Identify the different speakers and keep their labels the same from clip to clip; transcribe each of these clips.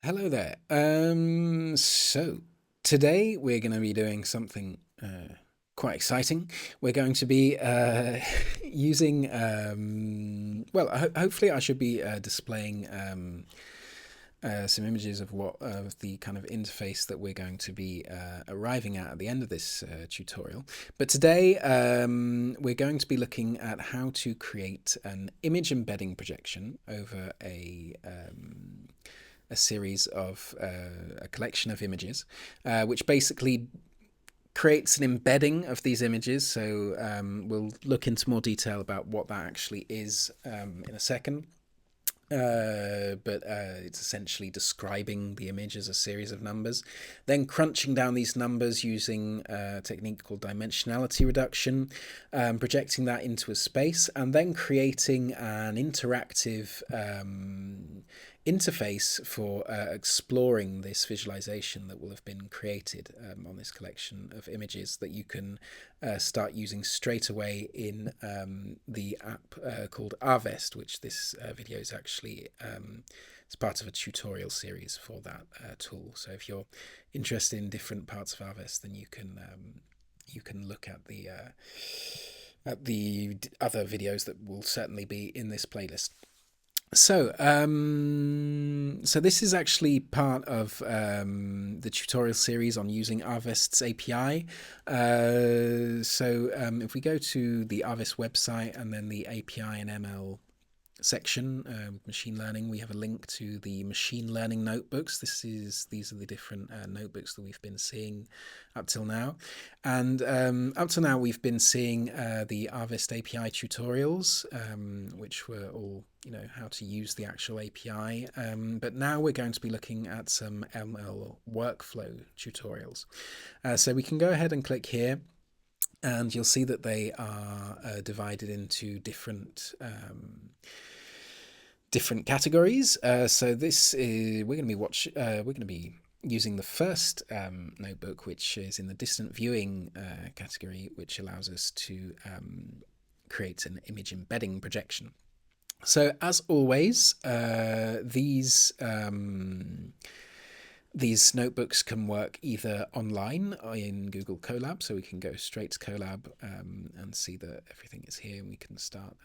Speaker 1: Hello there. So today we're going to be doing something quite exciting. We're going to be using, hopefully I should be displaying some images of what of the kind of interface that we're going to be arriving at the end of this tutorial. But today we're going to be looking at how to create an image embedding projection over a series of a collection of images, which basically creates an embedding of these images. So we'll look into more detail about what that actually is in a second. But it's essentially describing the image as a series of numbers, then crunching down these numbers using a technique called dimensionality reduction, projecting that into a space, and then creating an interactive interface for exploring this visualization that will have been created on this collection of images that you can start using straight away in the app called Arvest, which this video is actually it's part of a tutorial series for that tool. So if you're interested in different parts of Arvest, then you can look at the other videos that will certainly be in this playlist. So this is actually part of the tutorial series on using Arvest's API. If we go to the Arvest website and then the API and ML section, machine learning, we have a link to the machine learning notebooks. These are the different notebooks that we've been seeing up till now, and up till now we've been seeing the Arvest API tutorials, which were all how to use the actual API. But now we're going to be looking at some ML workflow tutorials. So we can go ahead and click here. And you'll see that they are divided into different categories. So this is we're going to be using the first notebook, which is in the distant viewing category, which allows us to create an image embedding projection. So as always, these notebooks can work either online in Google Colab, so we can go straight to Colab and see that everything is here, and we can start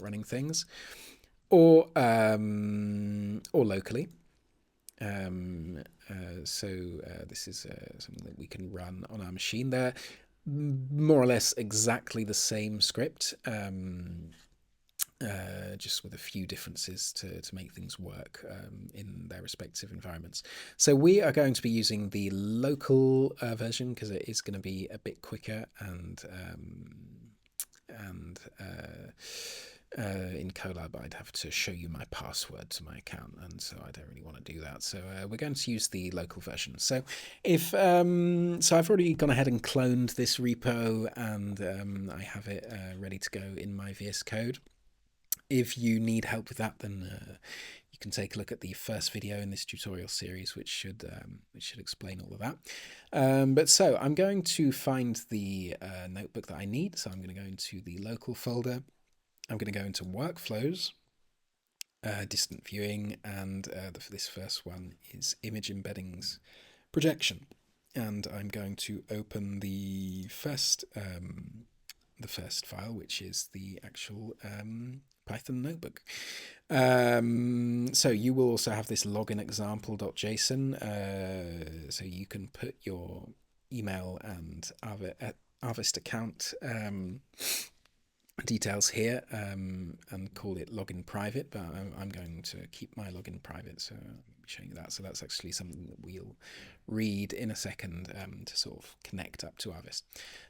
Speaker 1: running things, or locally. This is something that we can run on our machine. They're more or less exactly the same script. Just with a few differences to make things work in their respective environments. So we are going to be using the local version because it is going to be a bit quicker, and in Colab I'd have to show you my password to my account, and so I don't really want to do that. So we're going to use the local version. So if I've already gone ahead and cloned this repo, and I have it ready to go in my VS Code. If you need help with that, then you can take a look at the first video in this tutorial series, which should explain all of that. But so I'm going to find the notebook that I need. So I'm going to go into the local folder. I'm going to go into workflows, distant viewing, and this first one is image embeddings projection. And I'm going to open the first file, which is the actual Python notebook. So you will also have this login example.json, so you can put your email and Arvest account details here and call it login private, but I'm going to keep my login private, so I'll be showing you that. So that's actually something that we'll read in a second to sort of connect up to Arvest.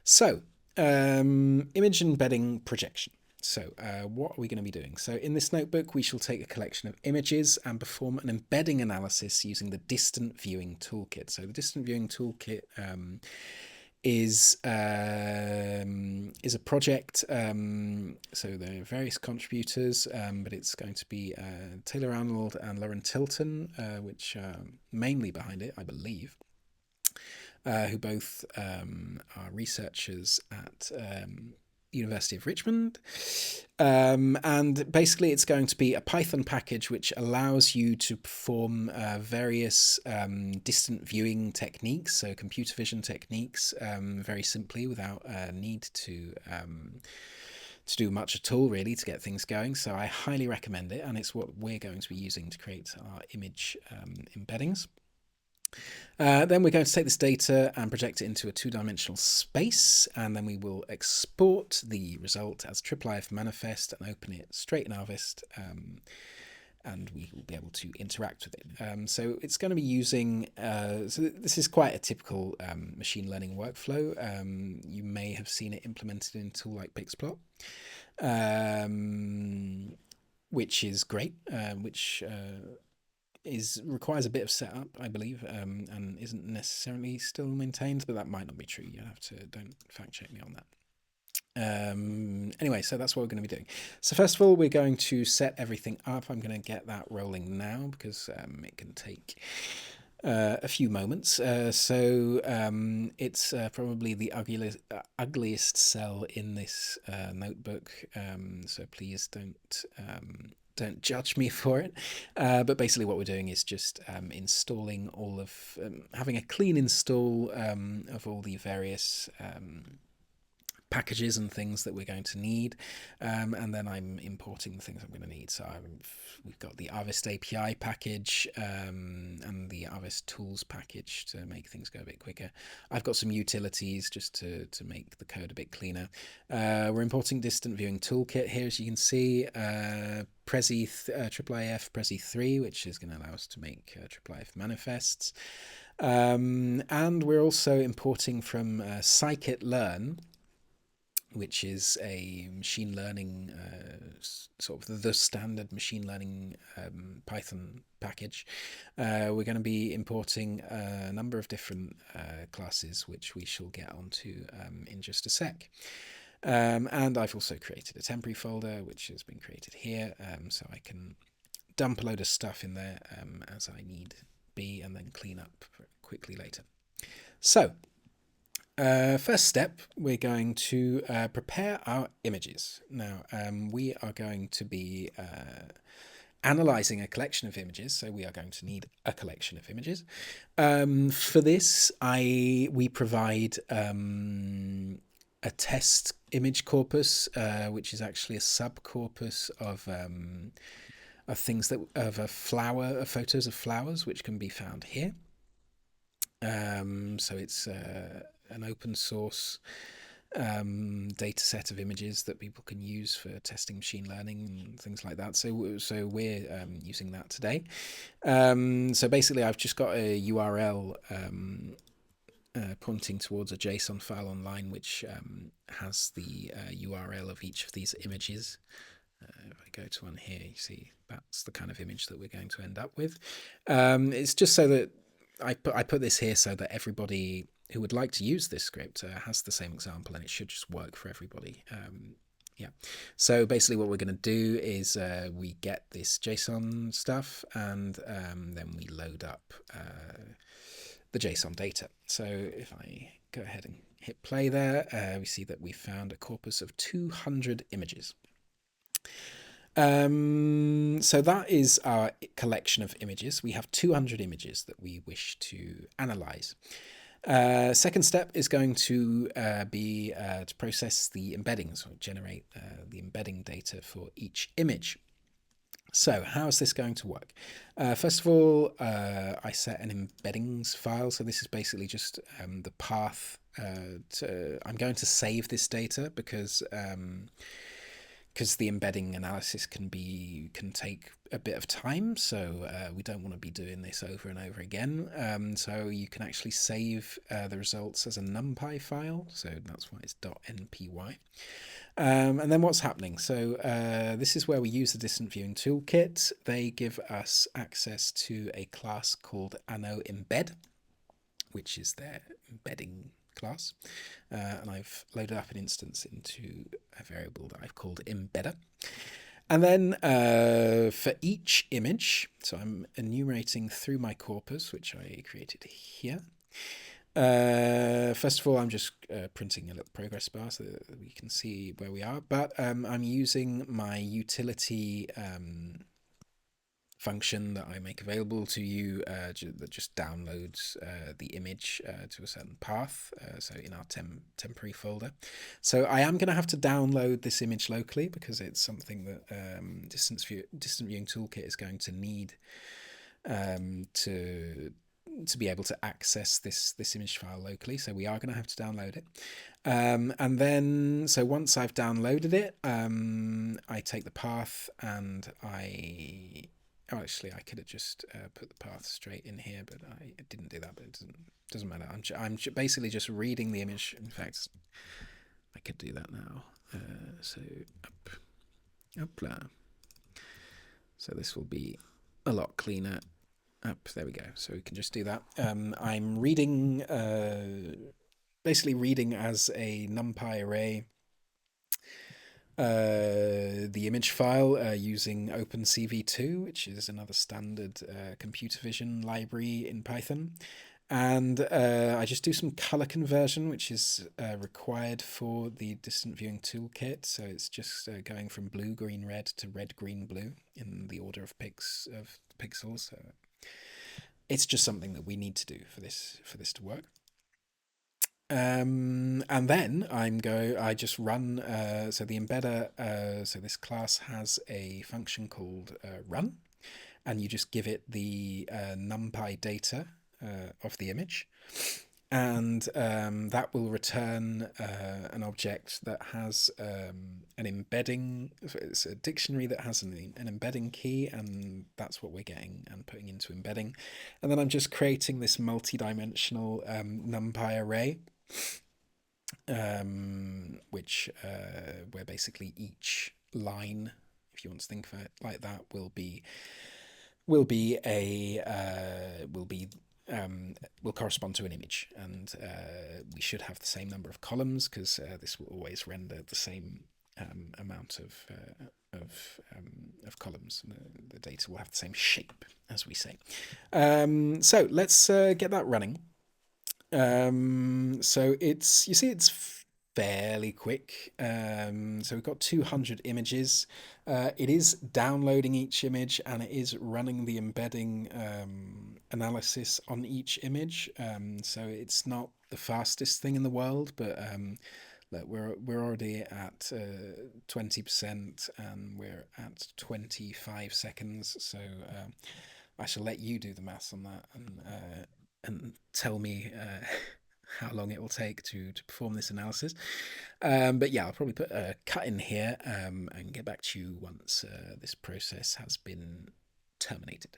Speaker 1: So image embedding projection. So what are we going to be doing? So in this notebook, we shall take a collection of images and perform an embedding analysis using the distant viewing toolkit. So the distant viewing toolkit is a project. So there are various contributors, but it's going to be Taylor Arnold and Lauren Tilton, which are mainly behind it, I believe. Who both are researchers at University of Richmond. And basically, it's going to be a Python package which allows you to perform various distant viewing techniques, so computer vision techniques, very simply without need to do much at all, really, to get things going. So I highly recommend it, and it's what we're going to be using to create our image embeddings. Then we're going to take this data and project it into a two-dimensional space, and then we will export the result as IIIF manifest and open it straight in Arvest, and we will be able to interact with it. So it's going to be using, so this is quite a typical machine learning workflow. You may have seen it implemented in a tool like Pixplot, which is great, which requires a bit of setup, I believe, and isn't necessarily still maintained, but that might not be true. You have to, don't fact check me on that. Anyway, so that's what we're going to be doing. So first of all, we're going to set everything up. I'm going to get that rolling now because it can take a few moments. It's probably the ugliest cell in this notebook, so please don't judge me for it. But basically what we're doing is just installing all of, having a clean install of all the various packages and things that we're going to need, and then I'm importing the things I'm going to need. So we've got the Arvest API package and the Arvest tools package to make things go a bit quicker. I've got some utilities just to make the code a bit cleaner. We're importing distant viewing toolkit here, as you can see, Prezi IIIF Prezi 3, which is going to allow us to make IIIF manifests. And we're also importing from scikit-learn, which is a machine learning, sort of the standard machine learning Python package. We're going to be importing a number of different classes, which we shall get onto in just a sec. And I've also created a temporary folder, which has been created here, so I can dump a load of stuff in there as I need be, and then clean up quickly later. So, first step, we're going to prepare our images. Now, we are going to be analyzing a collection of images, so we are going to need a collection of images. For this, we provide a test image corpus, which is actually a subcorpus of things of photos of flowers, which can be found here. So it's an open source data set of images that people can use for testing machine learning and things like that. So we're using that today. So basically, I've just got a URL pointing towards a JSON file online, which has the URL of each of these images. If I go to one here, you see that's the kind of image that we're going to end up with. It's just so that I put this here so that everybody who would like to use this script has the same example, and it should just work for everybody. Yeah. So basically what we're going to do is we get this JSON stuff, and then we load up the JSON data. So if I go ahead and hit play there, we see that we found a corpus of 200 images. So that is our collection of images. We have 200 images that we wish to analyze. Second step is going to be to process the embeddings, or generate the embedding data for each image. So how is this going to work? First of all, I set an embeddings file. So this is basically just the path I'm going to save this data because the embedding analysis can take a bit of time, so we don't want to be doing this over and over again. So you can actually save the results as a NumPy file, so that's why it's .npy. And then what's happening? So this is where we use the distant viewing toolkit. They give us access to a class called embed, which is their embedding class, and I've loaded up an instance into a variable that I've called embedder. And then for each image, so I'm enumerating through my corpus, which I created here, First of all, I'm just printing a little progress bar so that we can see where we are. But I'm using my utility function that I make available to you that just downloads the image to a certain path, so in our temporary folder. So I am going to have to download this image locally because it's something that Distant Viewing Toolkit is going to need to be able to access this image file locally. So we are going to have to download it. And then, so once I've downloaded it, I take the path and oh, actually, I could have just put the path straight in here, but I didn't do that. But it doesn't matter. I'm basically just reading the image. In fact, I could do that now. So up, so this will be a lot cleaner. Up, there we go. So we can just do that. I'm reading, basically reading as a NumPy array the image file using OpenCV2, which is another standard computer vision library in Python. And I just do some color conversion, which is required for the Distant Viewing Toolkit. So it's just going from blue, green, red to red, green, blue in the order of pixels. So it's just something that we need to do for this to work. And then I just run, so the embedder, so this class has a function called run, and you just give it the NumPy data of the image, and that will return an object that has an embedding. It's a dictionary that has an embedding key, and that's what we're getting and putting into embedding. And then I'm just creating this multi-dimensional NumPy array, which where basically each line, if you want to think of it like that, will correspond to an image, and we should have the same number of columns because this will always render the same amount of columns. The data will have the same shape, as we say. So let's get that running. So it's fairly quick. So we've got 200 images. It is downloading each image and it is running the embedding analysis on each image. So it's not the fastest thing in the world, but look, we're already at 20% and we're at 25 seconds. So I shall let you do the maths on that and tell me how long it will take to perform this analysis. But yeah, I'll probably put a cut in here and get back to you once this process has been terminated,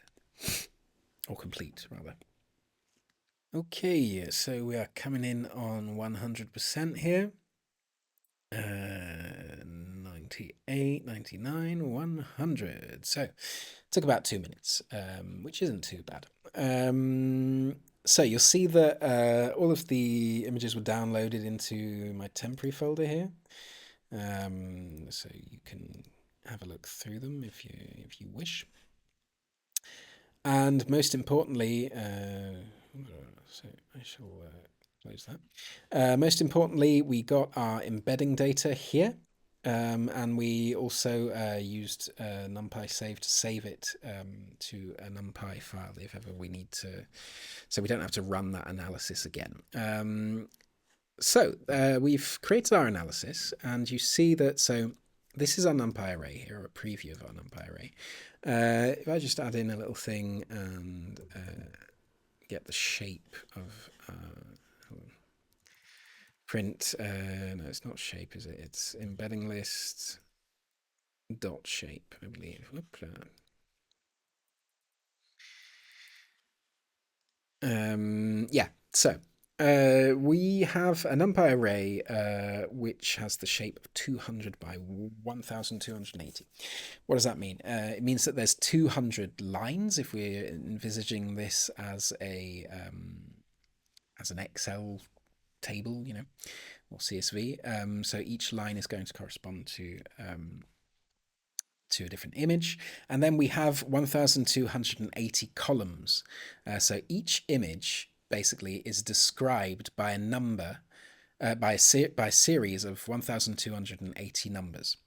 Speaker 1: or complete, rather. Okay, so we are coming in on 100% here. 98, 99, 100. So took about 2 minutes, which isn't too bad. So you'll see that all of the images were downloaded into my temporary folder here. So you can have a look through them if you wish. And most importantly, so I shall close that. Most importantly, we got our embedding data here. And we also used NumPy save to save it to a NumPy file if ever we need to, so we don't have to run that analysis again. So we've created our analysis, and you see that, so this is our NumPy array here, or a preview of our NumPy array. If I just add in a little thing and get the shape of print, no, it's not shape, is it? It's embedding list dot shape, I believe. Yeah, so we have a NumPy array which has the shape of 200 by 1280. What does that mean? It means that there's 200 lines if we're envisaging this as an Excel table, or CSV. So each line is going to correspond to a different image, and then we have 1280 columns. So each image basically is described by a number, by a series of 1,280 numbers.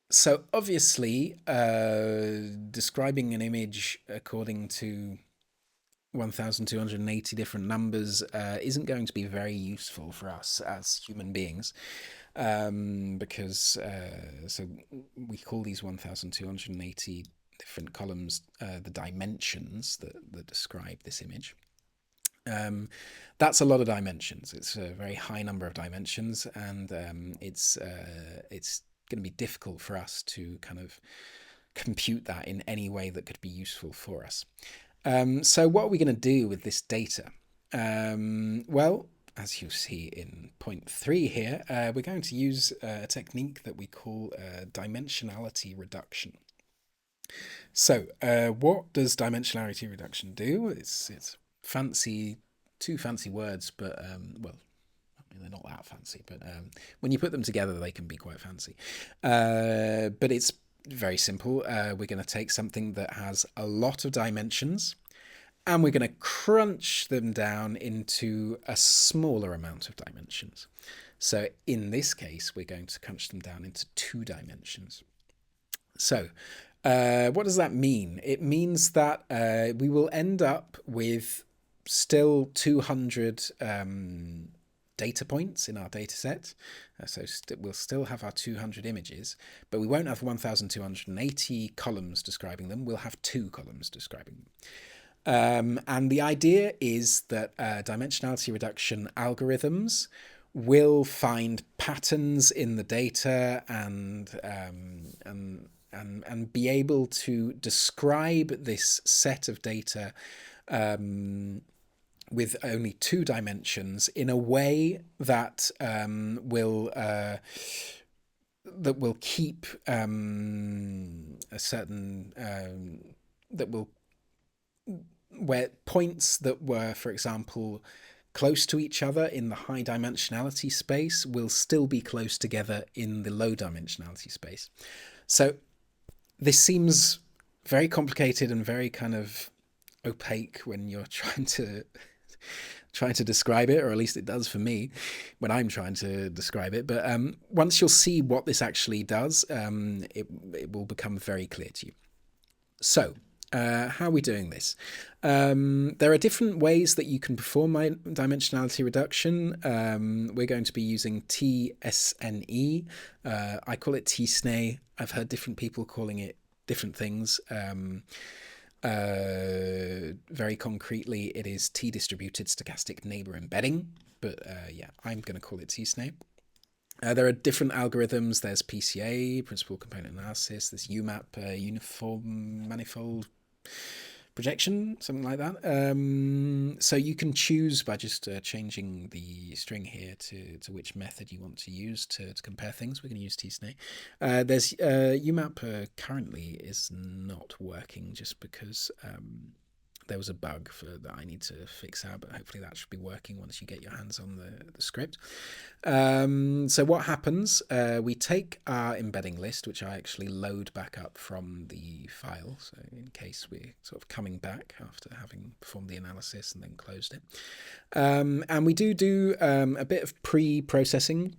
Speaker 1: So obviously, describing an image according to 1,280 different numbers isn't going to be very useful for us as human beings, because so we call these 1,280 different columns the dimensions that describe this image. That's a lot of dimensions. It's a very high number of dimensions, and it's going to be difficult for us to kind of compute that in any way that could be useful for us. So what are we going to do with this data? Well, as you see in point 3 here, we're going to use a technique that we call dimensionality reduction. So what does dimensionality reduction do? It's fancy, two fancy words, but well, they're not that fancy, but when you put them together, they can be quite fancy. But it's very simple. We're going to take something that has a lot of dimensions, and we're going to crunch them down into a smaller amount of dimensions. So in this case, we're going to crunch them down into 2 dimensions. So what does that mean? It means that we will end up with still 200 data points in our data set. So we'll still have our 200 images, but we won't have 1,280 columns describing them. We'll have 2 columns describing them. And the idea is that dimensionality reduction algorithms will find patterns in the data and be able to describe this set of data with only 2 dimensions in a way that will keep a certain that will, where points that were, for example, close to each other in the high dimensionality space will still be close together in the low dimensionality space. So this seems very complicated and very kind of opaque when you're trying to describe it, or at least it does for me when I'm trying to describe it. But once you'll see what this actually does, it will become very clear to you. So how are we doing this? There are different ways that you can perform dimensionality reduction. We're going to be using TSNE. I call it TSNE. I've heard different people calling it different things. Very concretely, it is T-distributed stochastic neighbor embedding, but yeah, I'm going to call it TSNE. There are different algorithms. There's PCA, principal component analysis. There's UMAP, uniform manifold projection, something like that. So you can choose by just changing the string here to which method you want to use to compare things. We're going to use TSNE. There's UMAP currently is not working just because there was a bug that I need to fix out, but hopefully that should be working once you get your hands on the script. So what happens, we take our embedding list, which I actually load back up from the file, so in case we're sort of coming back after having performed the analysis and then closed it. And we do a bit of pre-processing.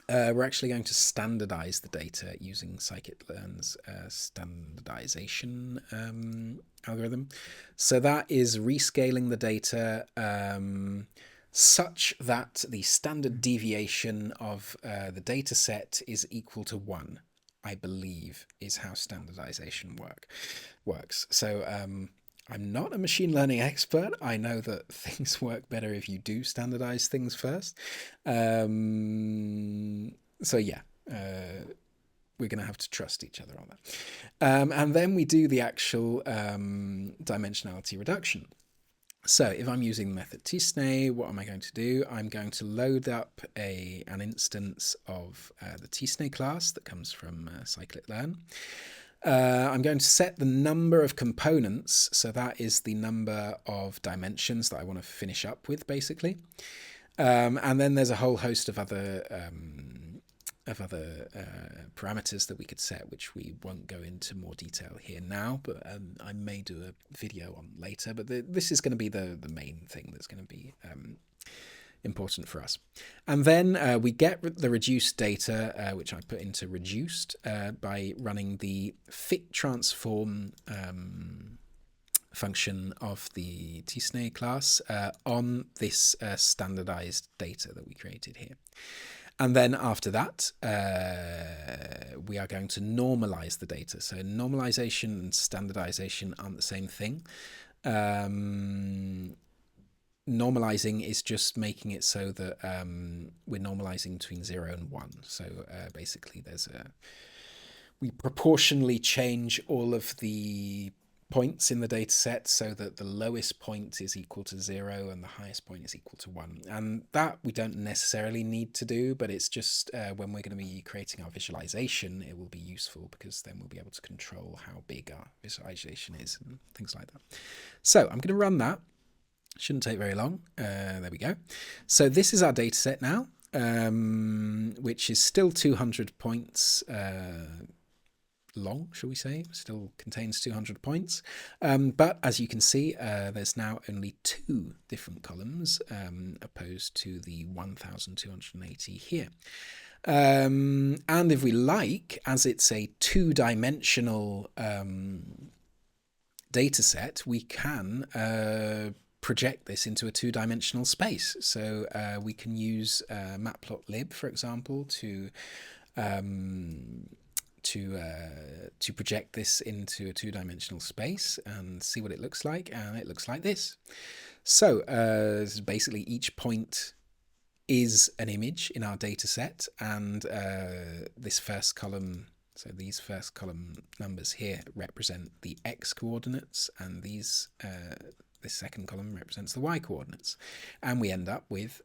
Speaker 1: We're actually going to standardize the data using scikit-learn's standardization algorithm. So that is rescaling the data such that the standard deviation of the data set is equal to 1, I believe, is how standardization works. So I'm not a machine learning expert. I know that things work better if you do standardize things first. So yeah, we're going to have to trust each other on that. And then we do the actual dimensionality reduction. So if I'm using the method TSNE, what am I going to do? I'm going to load up an instance of the TSNE class that comes from scikit-learn. I'm going to set the number of components, so that is the number of dimensions that I want to finish up with, basically. And then there's a whole host of other parameters that we could set, which we won't go into more detail here now, but I may do a video on later. But this is going to be the main thing that's going to be important for us. And then we get the reduced data, which I put into reduced by running the fit transform function of the tsna class on this standardized data that we created here. And then after that, we are going to normalize the data. So normalization and standardization aren't the same thing. Normalizing is just making it so that we're normalizing between 0 and 1. So basically we proportionally change all of the points in the data set so that the lowest point is equal to 0 and the highest point is equal to 1. And that we don't necessarily need to do, but it's just when we're going to be creating our visualization, it will be useful because then we'll be able to control how big our visualization is and things like that. So I'm going to run that. Shouldn't take very long. There we go. So this is our data set now, which is still 200 points long, shall we say. Still contains 200 points. But as you can see, there's now only 2 different columns opposed to the 1,280 here. And if we like, as it's a 2-dimensional data set, we can project this into a 2-dimensional space. So we can use matplotlib, for example, to project this into a 2-dimensional space and see what it looks like. And it looks like this. So basically each point is an image in our data set, and this first column, so these first column numbers here represent the x coordinates, and these this second column represents the y coordinates, and we end up with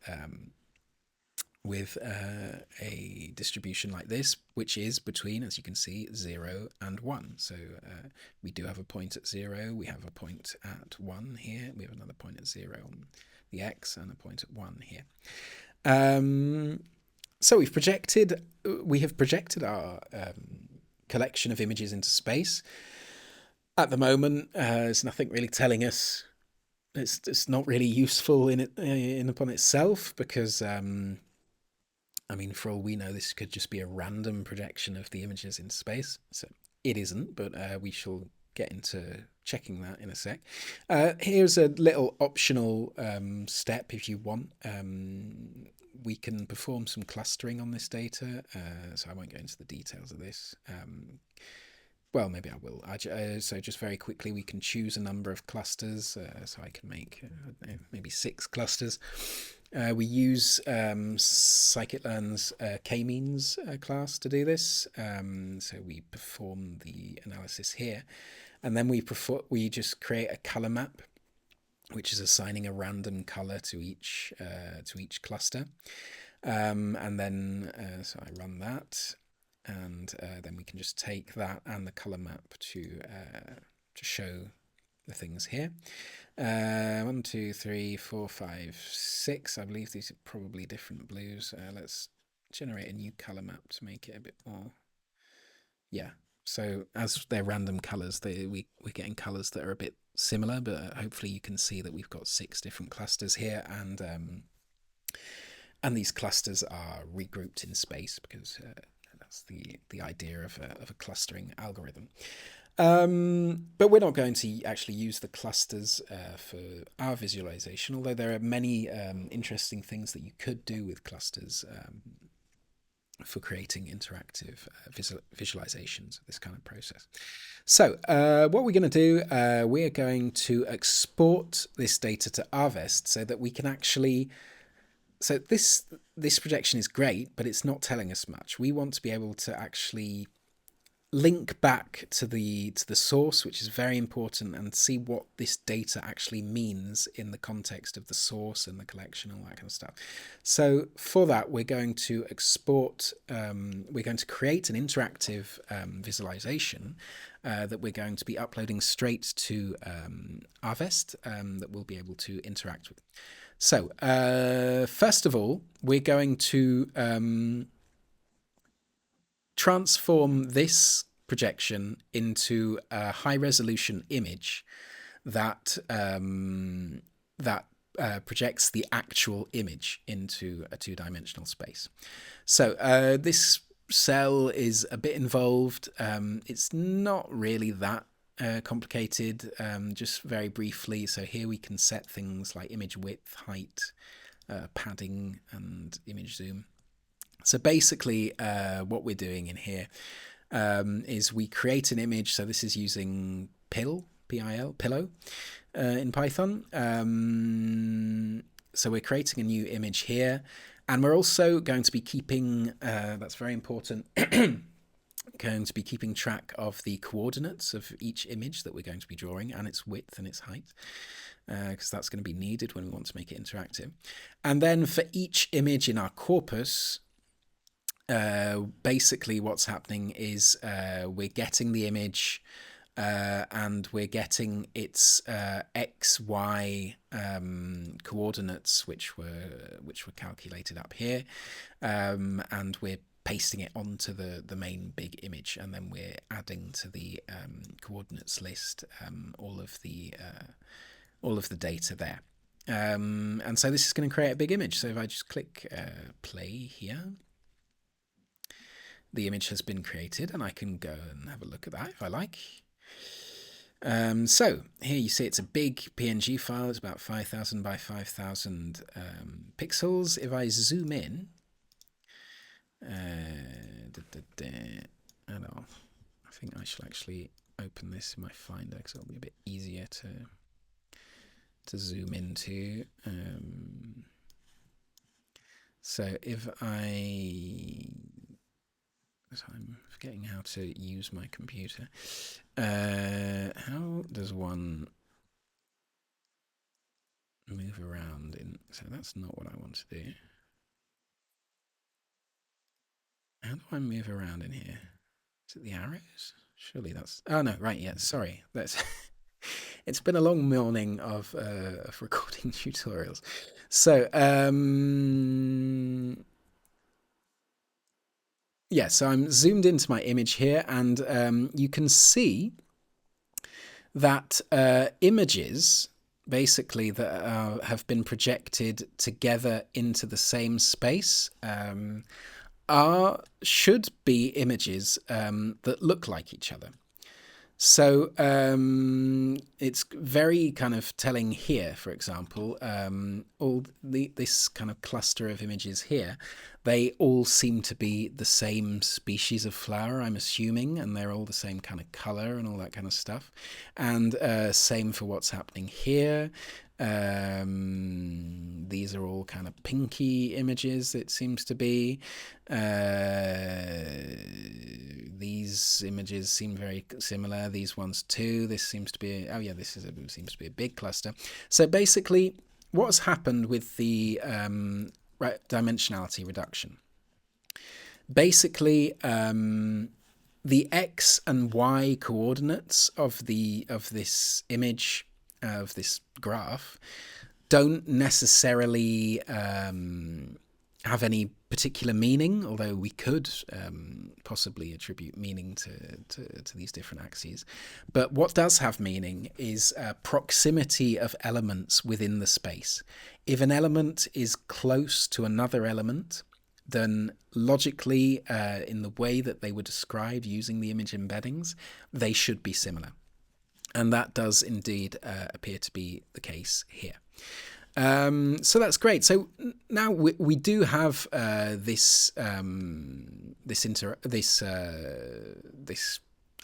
Speaker 1: a distribution like this, which is between, as you can see, 0 and 1. So we do have a point at 0, we have a point at 1 here, we have another point at 0 on the x, and a point at 1 here. So we have projected our collection of images into space. At the moment, there's nothing really telling us. It's not really useful in upon itself, because I mean, for all we know, this could just be a random projection of the images in space. So it isn't, but we shall get into checking that in a sec. Here's a little optional step if you want. We can perform some clustering on this data, so I won't go into the details of this. Well, maybe I will. So just very quickly, we can choose a number of clusters. So I can make maybe 6 clusters. We use scikit-learn's k-means class to do this. So we perform the analysis here, and then we just create a color map, which is assigning a random color to each cluster. And then so I run that. And then we can just take that and the color map to show the things here. 1, 2, 3, 4, 5, 6. I believe these are probably different blues. Let's generate a new color map to make it a bit more. Yeah. So as they're random colors, we're getting colors that are a bit similar, but hopefully you can see that we've got 6 different clusters here, and these clusters are regrouped in space because that's the idea of a clustering algorithm. But we're not going to actually use the clusters for our visualization, although there are many interesting things that you could do with clusters for creating interactive visualizations of this kind of process. So what we're going to do, we're going to export this data to Arvest so that we can actually... So this projection is great, but it's not telling us much. We want to be able to actually link back to the source, which is very important, and see what this data actually means in the context of the source and the collection, all that kind of stuff. So for that, we're going to export, we're going to create an interactive visualization that we're going to be uploading straight to Arvest that we'll be able to interact with. So first of all, we're going to transform this projection into a high resolution image that projects the actual image into a two-dimensional space. So this cell is a bit involved. It's not really that complicated, just very briefly. So here we can set things like image width, height, padding, and image zoom. So basically what we're doing in here is we create an image. So this is using P-I-L, Pillow in Python. So we're creating a new image here. And we're also going to be keeping, that's very important, going to be keeping track of the coordinates of each image that we're going to be drawing, and its width and its height, because that's going to be needed when we want to make it interactive. And then for each image in our corpus, basically what's happening is we're getting the image and we're getting its x, y coordinates, which were calculated up here, and we're pasting it onto the main big image, and then we're adding to the coordinates list all of the data there. And so this is going to create a big image. So if I just click play here, the image has been created, and I can go and have a look at that if I like. So here you see it's a big PNG file. It's about 5,000 by 5,000 pixels. If I zoom in, I think I should actually open this in my Finder because it'll be a bit easier to zoom into. So if I'm forgetting how to use my computer. How does one move around in? So that's not what I want to do. How do I move around in here? Is it the arrows? Surely that's. Oh no, right. Yeah, sorry. That's. It's been a long morning of recording tutorials. So yeah, so I'm zoomed into my image here, and you can see that images basically that have been projected together into the same space should be images that look like each other. So it's very kind of telling here, for example, this kind of cluster of images here, they all seem to be the same species of flower, I'm assuming, and they're all the same kind of color and all that kind of stuff. And same for what's happening here. These are all kind of pinky images, it seems to be. These images seem very similar. These ones too. This seems to be, oh yeah, seems to be a big cluster. So basically, what's happened with the dimensionality reduction? Basically, the x and y coordinates of this image, of this graph, don't necessarily have any particular meaning, although we could possibly attribute meaning to these different axes. But what does have meaning is proximity of elements within the space. If an element is close to another element, then logically, in the way that they were described using the image embeddings, they should be similar. And that does indeed appear to be the case here. So that's great. So now we do have this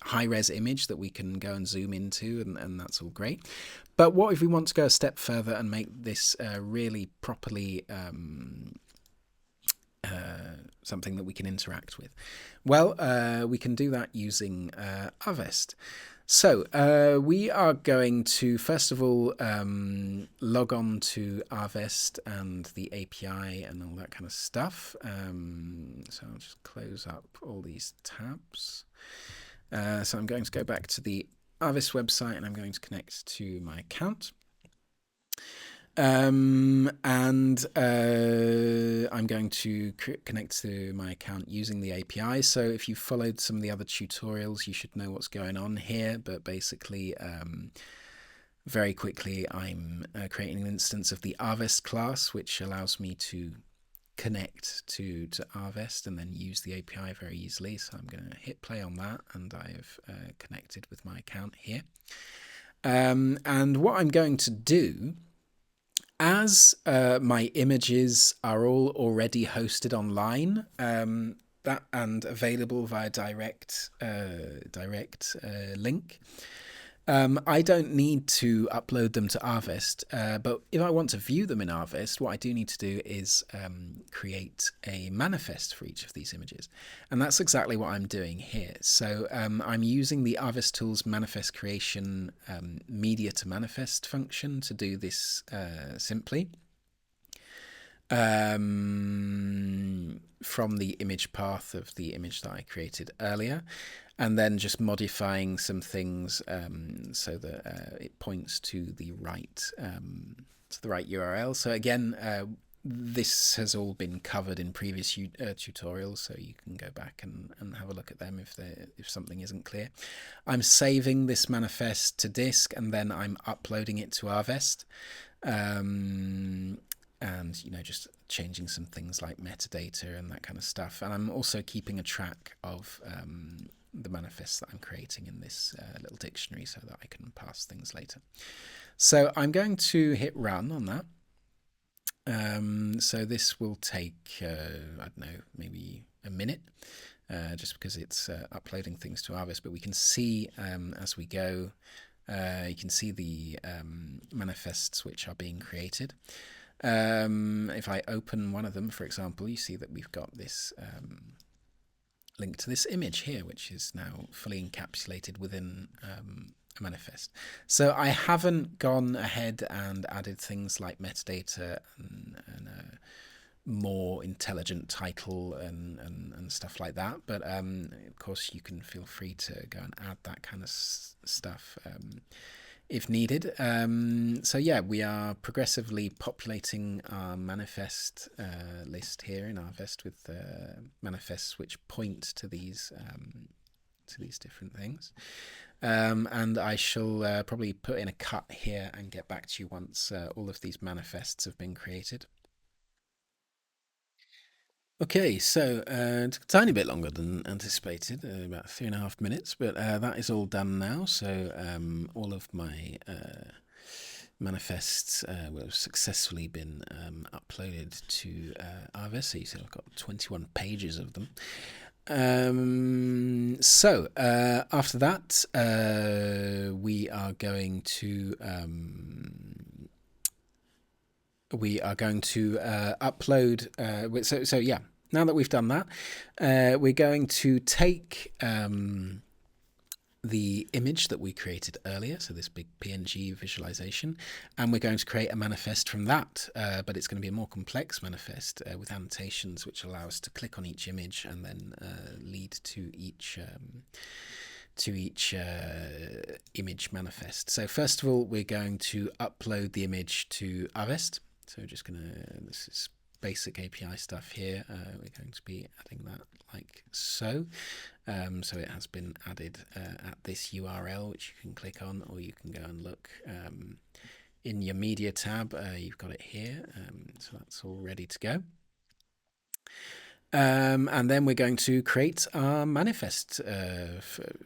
Speaker 1: high-res image that we can go and zoom into, and that's all great. But what if we want to go a step further and make this really properly something that we can interact with? Well, we can do that using Avest. So we are going to, first of all, log on to Avest and the API and all that kind of stuff. So I'll just close up all these tabs. So I'm going to go back to the Avest website, and I'm going to connect to my account. And I'm going to connect to my account using the API. So if you followed some of the other tutorials, you should know what's going on here. But basically, very quickly, I'm creating an instance of the Arvest class, which allows me to connect to Arvest and then use the API very easily. So I'm going to hit play on that, and I've connected with my account here. And what I'm going to do, as my images are all already hosted online, that and available via direct link, I don't need to upload them to Arvest, but if I want to view them in Arvest, what I do need to do is create a manifest for each of these images. And that's exactly what I'm doing here. So I'm using the Arvest Tools manifest creation media to manifest function to do this simply. From the image path of the image that I created earlier, and then just modifying some things so that it points to the right URL. So again, this has all been covered in previous tutorials, so you can go back and have a look at them if something isn't clear. I'm saving this manifest to disk, and then I'm uploading it to Arvest. And just changing some things like metadata and that kind of stuff. And I'm also keeping a track of the manifests that I'm creating in this little dictionary so that I can pass things later. So I'm going to hit run on that. So this will take, I don't know, maybe a minute, just because it's uploading things to Arvest. But we can see as we go, you can see the manifests which are being created. If I open one of them, for example, you see that we've got this link to this image here, which is now fully encapsulated within a manifest. So I haven't gone ahead and added things like metadata and a more intelligent title and stuff like that. But of course, you can feel free to go and add that kind of stuff if needed. So yeah, we are progressively populating our manifest list here in Arvest with manifests which point to these different things. And I shall probably put in a cut here and get back to you once all of these manifests have been created. Okay, so it took a tiny bit longer than anticipated, about 3.5 minutes, but that is all done now. So all of my manifests will have successfully been uploaded to Arvest. So you see I've got 21 pages of them. So after that, we are going to upload. So yeah. Now that we've done that, we're going to take the image that we created earlier, so this big PNG visualization, and we're going to create a manifest from that, but it's going to be a more complex manifest with annotations which allow us to click on each image and then lead to each image manifest. So first of all, we're going to upload the image to Arvest. So we're just going to, this is basic API stuff here. We're going to be adding that like so. So it has been added at this URL, which you can click on, or you can go and look in your media tab. You've got it here. So that's all ready to go. And then we're going to create our manifest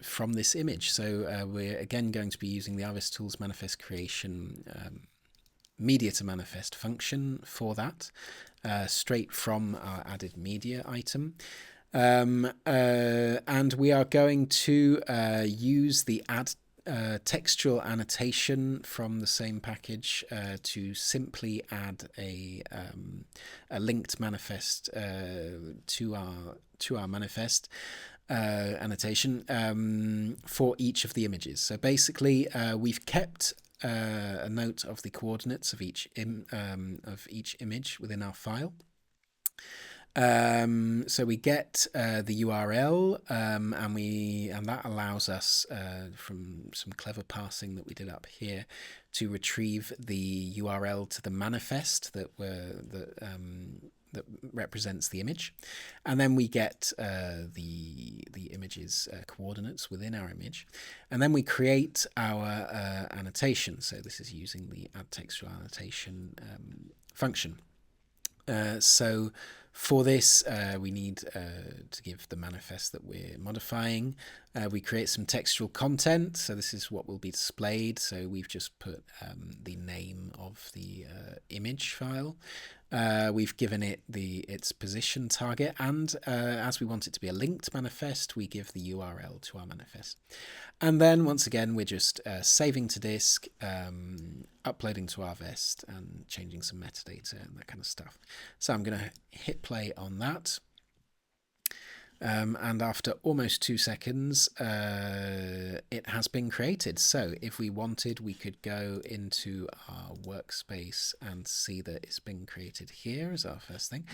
Speaker 1: from this image. So we're again going to be using the Arvest Tools manifest creation media to manifest function for that, straight from our added media item. And we are going to use the add textual annotation from the same package to simply add a linked manifest to our manifest annotation for each of the images. So basically, we've kept a note of the coordinates of each image within our file. So we get the URL, and that allows us from some clever parsing that we did up here to retrieve the URL to the manifest that represents the image, and then we get the image's coordinates within our image, and then we create our annotation. So this is using the add textual annotation function. So for this, we need to give the manifest that we're modifying. We create some textual content. So this is what will be displayed. So we've just put the name of the image file. We've given it its position target, and as we want it to be a linked manifest, we give the URL to our manifest. And then once again, we're just saving to disk, uploading to our vest, and changing some metadata and that kind of stuff. So I'm going to hit play on that. And after almost 2 seconds, it has been created. So if we wanted, we could go into our workspace and see that it's been created here as our first thing.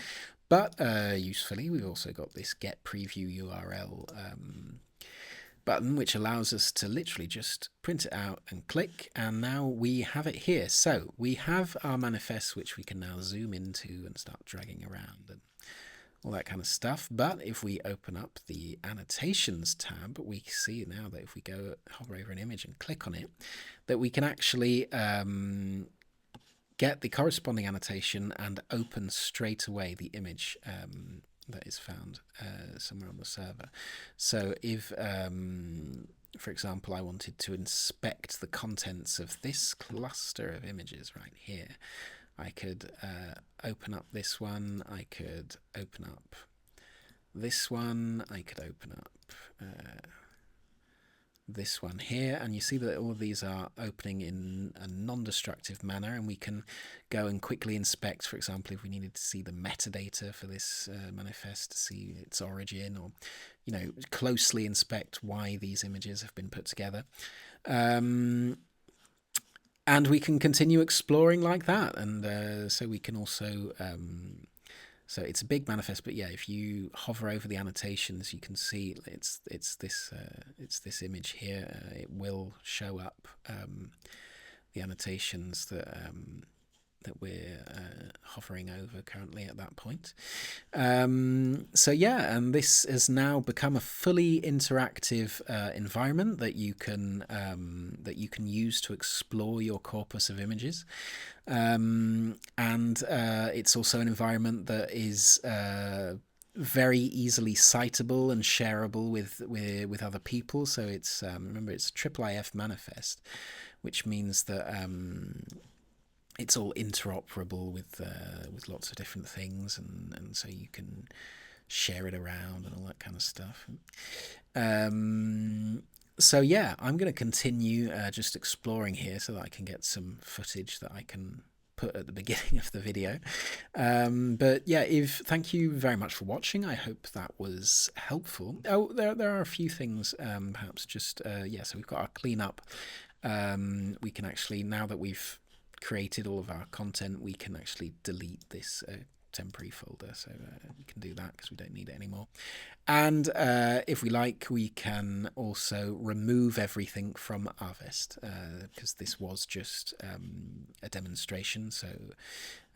Speaker 1: But usefully, we've also got this get preview URL button, which allows us to literally just print it out and click, and now we have it here. So we have our manifest, which we can now zoom into and start dragging around and all that kind of stuff. But if we open up the annotations tab, we see now that if we go hover over an image and click on it, that we can actually get the corresponding annotation and open straight away the image that is found somewhere on the server. So if, for example, I wanted to inspect the contents of this cluster of images right here, I could open up this one, I could open up this one, I could open up this one here, and you see that all of these are opening in a non-destructive manner, and we can go and quickly inspect, for example, if we needed to see the metadata for this manifest, to see its origin, or closely inspect why these images have been put together. And we can continue exploring like that, and so we can also so it's a big manifest, but yeah, if you hover over the annotations, you can see it's this image here. It will show up the annotations that we're hovering over currently at that point. So yeah, and this has now become a fully interactive environment that you can use to explore your corpus of images, and it's also an environment that is very easily citable and shareable with other people. So it's remember, it's a IIIF manifest, which means that it's all interoperable with lots of different things, and so you can share it around and all that kind of stuff. So yeah, I'm going to continue just exploring here so that I can get some footage that I can put at the beginning of the video. But yeah, thank you very much for watching. I hope that was helpful. Oh, there are a few things, perhaps just yeah. So we've got our cleanup. We can actually, now that we've created all of our content, we can actually delete this temporary folder, so we can do that because we don't need it anymore. And if we like, we can also remove everything from our vest, because this was just a demonstration, so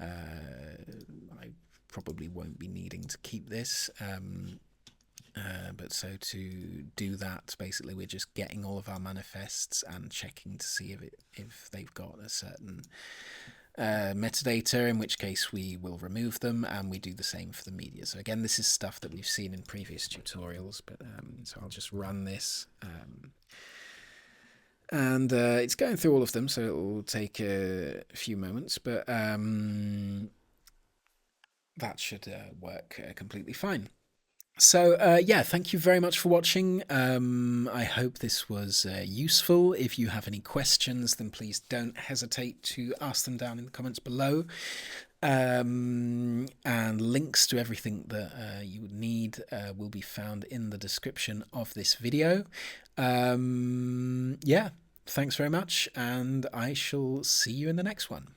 Speaker 1: I probably won't be needing to keep this. But so to do that, basically we're just getting all of our manifests and checking to see if they've got a certain metadata, in which case we will remove them, and we do the same for the media. So again, this is stuff that we've seen in previous tutorials, but so I'll just run this, and it's going through all of them, so it will take a few moments, but that should work completely fine. So yeah, thank you very much for watching. I hope this was useful. If you have any questions, then please don't hesitate to ask them down in the comments below. And links to everything that you would need will be found in the description of this video. Yeah, thanks very much, and I shall see you in the next one.